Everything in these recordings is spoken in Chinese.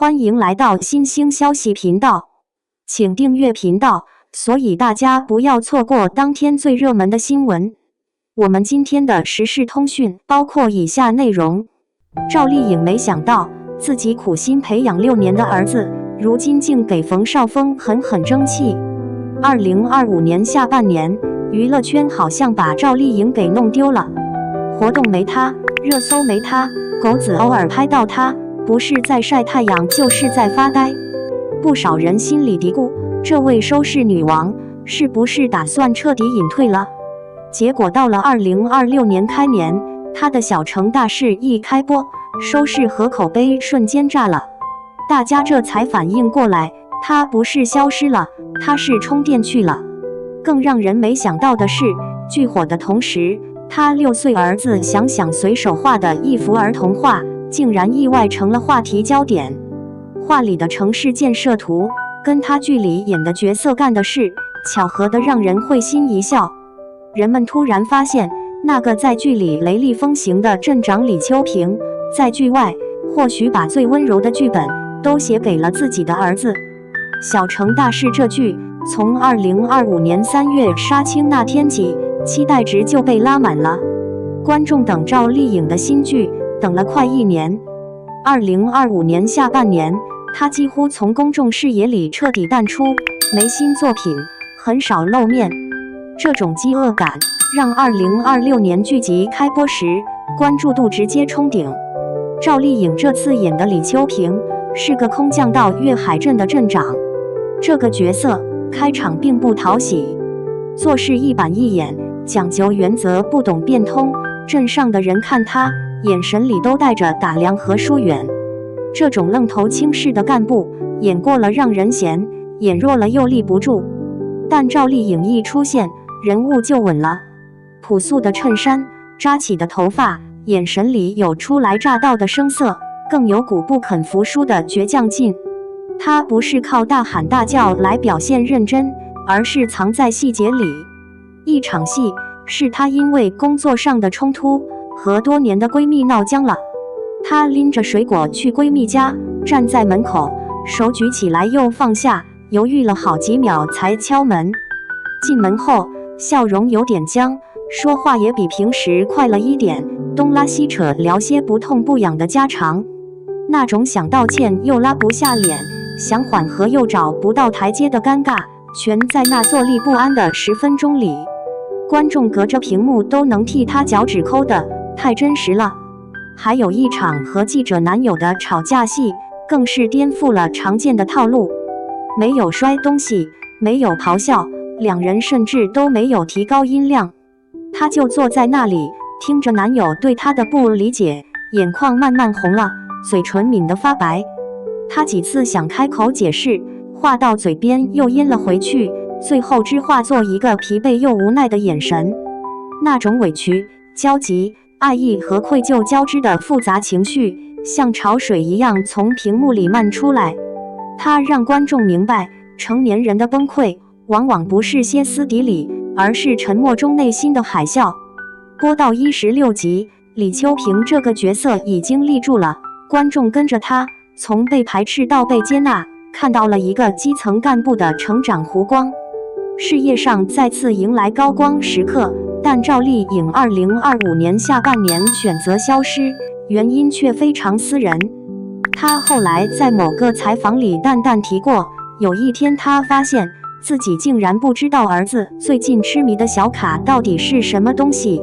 歡迎來到新興消息頻道，請訂閱頻道，所以大家不要錯過當天最熱門的新聞。我們今天的時事通訊包括以下內容：趙麗穎沒想到自己苦心培養6年的兒子，如今竟給馮紹峰狠狠爭氣。2025年下半年，娛樂圈好像把趙麗穎給弄丟了，活動沒她，熱搜沒她，狗子偶爾拍到她，不是在曬太陽就是在發呆。不少人心裡嘀咕，這位收視女王是不是打算徹底隱退了？結果到了2026年開年，她的小城大事一開播，收視和口碑瞬間炸了，大家這才反應過來，她不是消失了，她是充電去了。更讓人沒想到的是，劇火的同時，她6歲兒子想想隨手畫的一幅兒童畫，竟然意外成了話題焦點。畫裡的城市建設圖跟她劇裡演的角色幹的事，巧合的讓人會心一笑。人們突然發現，那個在劇裡雷厲風行的鎮長李秋平，在劇外或許把最溫柔的劇本都寫給了自己的兒子。小城大事這劇從2025年3月殺青那天起，期待值就被拉滿了。觀眾等趙麗穎的新劇等了快1年。2025年下半年，她幾乎從公眾視野裡徹底淡出，沒新作品，很少露面。這種飢餓感讓2026年劇集開播時關注度直接衝頂。趙麗穎這次演的李秋平是個空降到粵海鎮的鎮長，這個角色開場並不討喜，做事一板一眼，講究原則，不懂變通，鎮上的人看他眼神裡都帶着打量和疏遠。這種愣頭青式的幹部演過了讓人嫌，演弱了又立不住。但趙麗穎一出現，人物就穩了。樸素的襯衫，扎起的頭髮，眼神裡有初來乍到的生澀，更有股不肯服輸的倔強勁。他不是靠大喊大叫來表現認真，而是藏在細節裡。一場戲是她因為工作上的衝突和多年的閨蜜鬧僵了，她拎着水果去閨蜜家，站在門口，手舉起來又放下，猶豫了好幾秒才敲門。進門後笑容有點僵，說話也比平時快了一點，東拉西扯聊些不痛不癢的家常，那種想道歉又拉不下臉，想緩和又找不到台階的尷尬，全在那坐立不安的10分鐘裡。觀眾隔着屏幕都能替他腳趾摳的，太真實了。還有一場和記者男友的吵架戲，更是顛覆了常見的套路，沒有摔東西，沒有咆哮，兩人甚至都沒有提高音量，她就坐在那裡，聽着男友對她的不理解，眼眶慢慢紅了，嘴唇抿得發白。她幾次想開口解釋，話到嘴邊又噎了回去，最後只化作一個疲憊又無奈的眼神。那種委屈、焦急、愛意和愧疚交織的複雜情緒，像潮水一樣從屏幕裡漫出來。它讓觀眾明白，成年人的崩潰往往不是歇斯底里，而是沉默中內心的海嘯。播到16集，李秋平這個角色已經立住了，觀眾跟着他從被排斥到被接納，看到了一個基層幹部的成長弧光。事業上再次迎來高光時刻，但趙麗穎2025年下半年選擇消失，原因卻非常私人。她後來在某個採訪裡淡淡提過，有一天她發現自己竟然不知道兒子最近痴迷的小卡到底是什麼東西。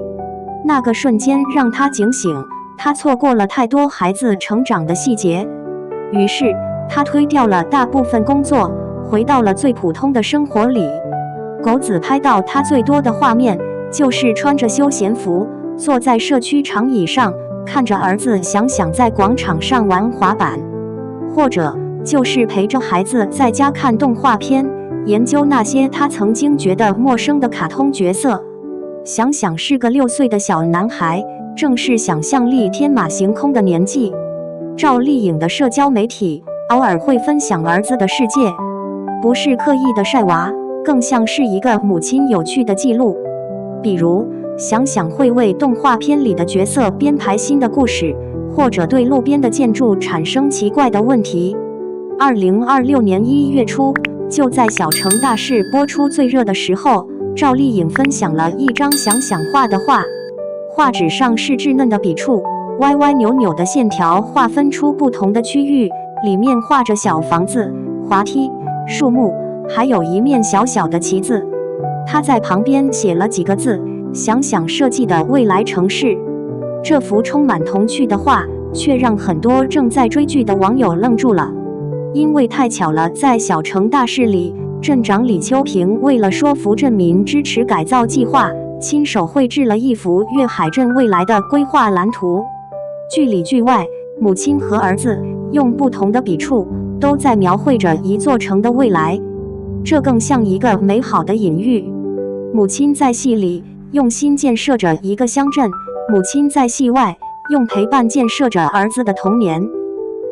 那個瞬間讓她警醒，她錯過了太多孩子成長的細節。於是她推掉了大部分工作，回到了最普通的生活裡。狗子拍到她最多的畫面，就是穿着休閒服，坐在社區長椅上，看着兒子想在廣場上玩滑板，或者就是陪着孩子在家看動畫片，研究那些他曾經覺得陌生的卡通角色。想想是個6歲的小男孩，正是想象力天馬行空的年紀。趙麗穎的社交媒體偶爾會分享兒子的世界，不是刻意的曬娃，更像是一個母親有趣的記錄。比如想想會為動畫片裡的角色編排新的故事，或者對路邊的建築產生奇怪的問題。2026年1月初，就在小城大事播出最熱的時候，趙麗穎分享了一張想想畫的畫，畫紙上是稚嫩的筆觸，歪歪扭扭的線條劃分出不同的區域，裡面畫着小房子、滑梯、樹木，還有一面小小的旗子。她在旁邊寫了幾個字：想想設計的未來城市。這幅充滿童趣的畫，卻讓很多正在追劇的網友愣住了。因為太巧了，在小城大事裡，鎮長李秋平為了說服鎮民支持改造計劃，親手繪製了一幅粵海鎮未來的規劃藍圖。劇裡劇外，母親和兒子用不同的筆觸，都在描繪着一座城的未來。這更像一個美好的隱喻。母親在戲裡用心建設着一個鄉鎮，母親在戲外用陪伴建設着兒子的童年。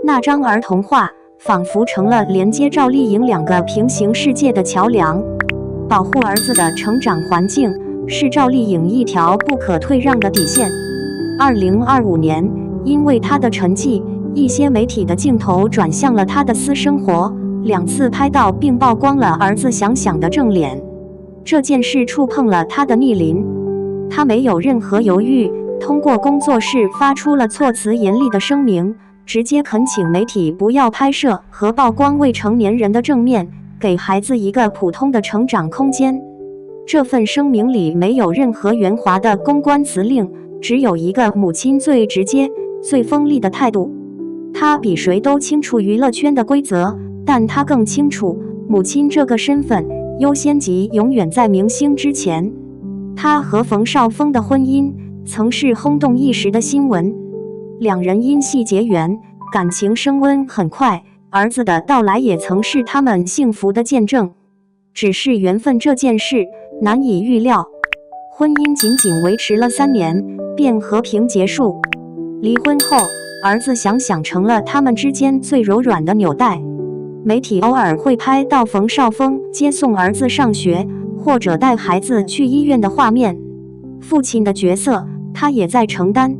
那張兒童畫仿佛成了連接趙麗穎兩個平行世界的橋梁。保護兒子的成長環境是趙麗穎一條不可退讓的底線。2025年，因為她的沉寂，一些媒體的鏡頭轉向了她的私生活，2次拍到並曝光了兒子想想的正臉。這件事觸碰了她的逆鱗，她沒有任何猶豫，通過工作室發出了措辭嚴厲的聲明，直接懇請媒體不要拍攝和曝光未成年人的正面，給孩子一個普通的成長空間。這份聲明裡沒有任何圓滑的公關辭令，只有一個母親最直接、最鋒利的態度。她比誰都清楚娛樂圈的規則，但她更清楚母親這個身份優先級永遠在明星之前。她和馮紹峰的婚姻曾是轟動一時的新聞，兩人因戲結緣，感情升溫很快，兒子的到來也曾是他們幸福的見證。只是緣分這件事難以預料，婚姻僅僅維持了3年，便和平結束。離婚後，兒子想想成了他們之間最柔軟的紐帶。媒體偶爾會拍到馮紹峰接送兒子上學，或者帶孩子去醫院的畫面，父親的角色他也在承擔，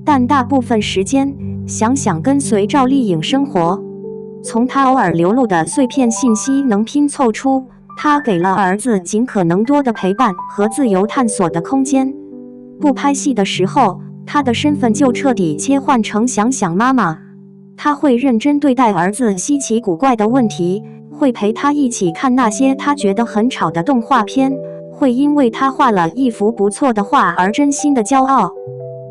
但大部分時間，想想跟隨趙麗穎生活。從他偶爾流露的碎片信息能拼湊出，他給了兒子盡可能多的陪伴和自由探索的空間。不拍戲的時候，他的身份就徹底切換成想想媽媽。他會認真對待兒子稀奇古怪的問題，會陪他一起看那些他覺得很吵的動畫片，會因為他畫了一幅不錯的畫而真心的驕傲。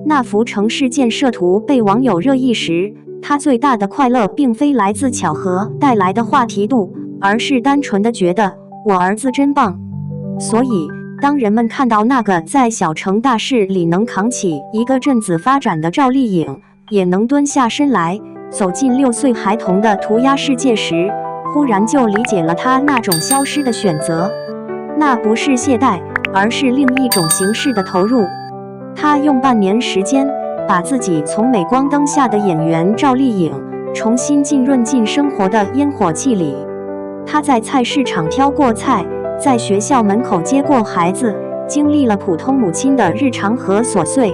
那幅城市建設圖被網友熱議時，他最大的快樂並非來自巧合帶來的話題度，而是單純的覺得我兒子真棒。所以當人們看到那個在小城大事裡能扛起一個鎮子發展的趙麗穎，也能蹲下身來走進6歲孩童的塗鴉世界時，忽然就理解了他那種消失的選擇。那不是懈怠，而是另一種形式的投入。他用半年時間，把自己從鎂光燈下的演員趙麗穎重新浸潤進生活的煙火氣裡。他在菜市場挑過菜，在學校門口接過孩子，經歷了普通母親的日常和瑣碎。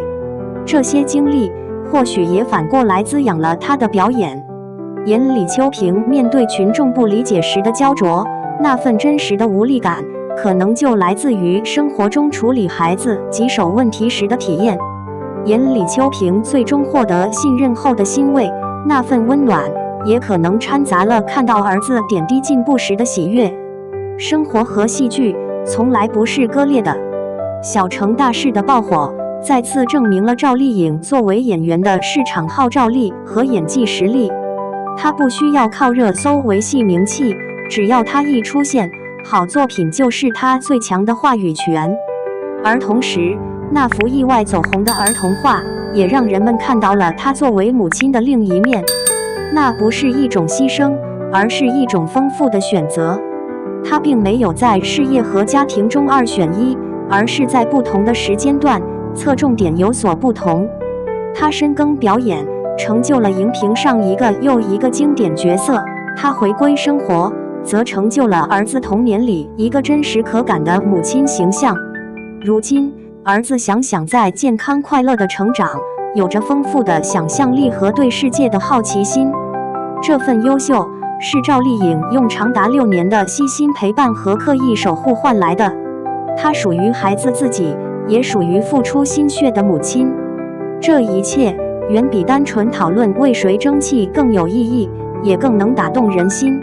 這些經歷或許也反過來滋養了他的表演。演李秋平面對群眾不理解時的焦灼，那份真實的無力感，可能就來自於生活中處理孩子棘手問題時的體驗。演李秋平最終獲得信任後的欣慰，那份溫暖，也可能摻雜了看到兒子點滴進步時的喜悅。生活和戲劇從來不是割裂的。小城大事的爆火，再次證明了趙麗穎作為演員的市場號召力和演技實力。她不需要靠熱搜維繫名氣，只要她一出現，好作品就是她最強的話語權。而同時，那幅意外走紅的兒童畫，也讓人們看到了她作為母親的另一面。那不是一種犧牲，而是一種豐富的選擇。她並沒有在事業和家庭中2選1，而是在不同的時間段，側重點有所不同。她深耕表演，成就了熒屏上一個又一個經典角色；她回歸生活，則成就了兒子童年裡一個真實可感的母親形象。如今，兒子想想在健康快樂的成長，有着豐富的想象力和對世界的好奇心。這份優秀是趙麗穎用長達6年的悉心陪伴和刻意守護換來的。她屬於孩子自己，也屬於付出心血的母親。這一切遠比單純討論為誰爭氣更有意義，也更能打動人心。